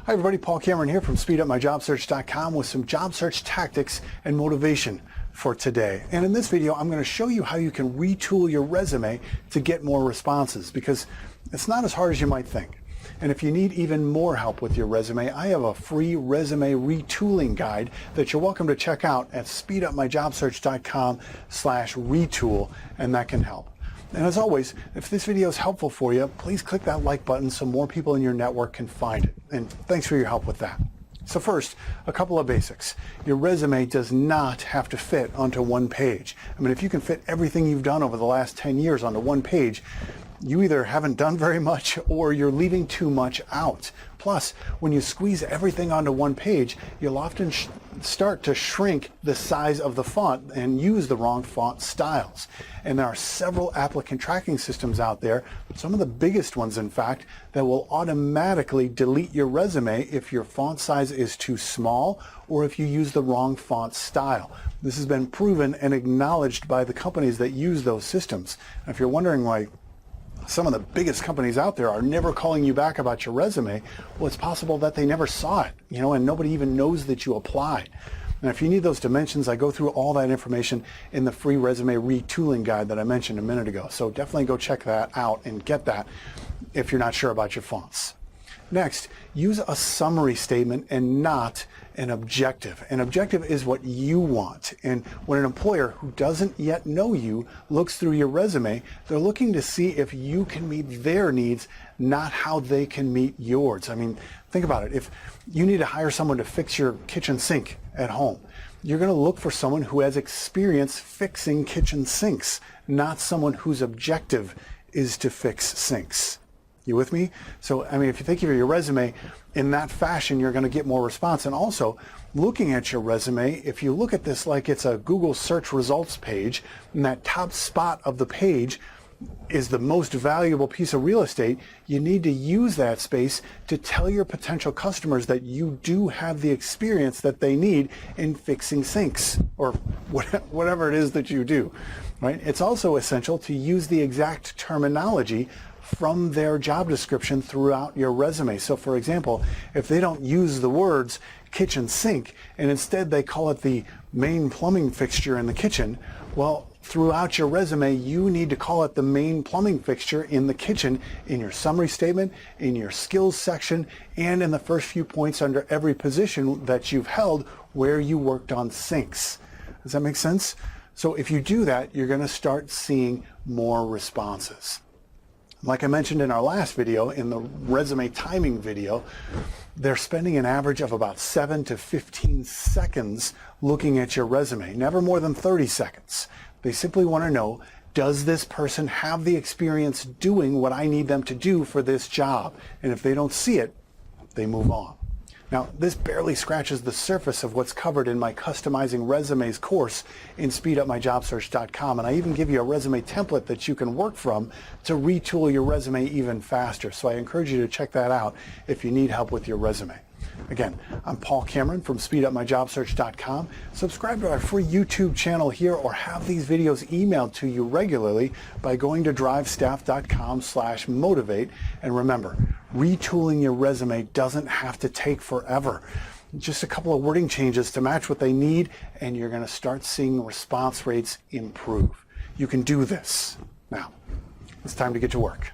Hi everybody, Paul Cameron here from SpeedUpMyJobSearch.com with some job search tactics and motivation for today. And in this video, I'm going to show you how you can retool your resume to get more responses, because it's not as hard as you might think. And if you need even more help with your resume, I have a free resume retooling guide that you're welcome to check out at SpeedUpMyJobSearch.com/retool, and that can help. And as always, if this video is helpful for you, please click that like button so more people in your network can find it. And thanks for your help with that. So first, a couple of basics. Your resume does not have to fit onto one page. I mean, if you can fit everything you've done over the last 10 years onto one page, you either haven't done very much or you're leaving too much out. Plus, when you squeeze everything onto one page, you'll often start to shrink the size of the font and use the wrong font styles. And there are several applicant tracking systems out there, some of the biggest ones in fact, that will automatically delete your resume if your font size is too small or if you use the wrong font style. This has been proven and acknowledged by the companies that use those systems. And if you're wondering why some of the biggest companies out there are never calling you back about your resume, well, it's possible that they never saw it, and nobody even knows that you applied. And if you need those dimensions, I go through all that information in the free resume retooling guide that I mentioned a minute ago. So definitely go check that out and get that if you're not sure about your fonts. Next, use a summary statement and not an objective. An objective is what you want. And when an employer who doesn't yet know you looks through your resume, they're looking to see if you can meet their needs, not how they can meet yours. I mean, think about it. If you need to hire someone to fix your kitchen sink at home, you're going to look for someone who has experience fixing kitchen sinks, not someone whose objective is to fix sinks. You with me? So, I mean, if you think of your resume in that fashion, you're going to get more response. And also, looking at your resume, if you look at this like it's a Google search results page, and that top spot of the page is the most valuable piece of real estate, you need to use that space to tell your potential customers that you do have the experience that they need in fixing sinks or whatever it is that you do, right? It's also essential to use the exact terminology from their job description throughout your resume. So for example, if they don't use the words kitchen sink and instead they call it the main plumbing fixture in the kitchen, well, throughout your resume, you need to call it the main plumbing fixture in the kitchen in your summary statement, in your skills section, and in the first few points under every position that you've held where you worked on sinks. Does that make sense? So if you do that, you're going to start seeing more responses. Like I mentioned in our last video, in the resume timing video, they're spending an average of about 7 to 15 seconds looking at your resume, never more than 30 seconds. They simply want to know, does this person have the experience doing what I need them to do for this job? And if they don't see it, they move on. Now, this barely scratches the surface of what's covered in my Customizing Resumes course in SpeedUpMyJobSearch.com, and I even give you a resume template that you can work from to retool your resume even faster. So I encourage you to check that out if you need help with your resume. Again, I'm Paul Cameron from SpeedUpMyJobSearch.com. Subscribe to our free YouTube channel here or have these videos emailed to you regularly by going to drivestaff.com/motivate. And remember, retooling your resume doesn't have to take forever. Just a couple of wording changes to match what they need, and you're going to start seeing response rates improve. You can do this. Now, it's time to get to work.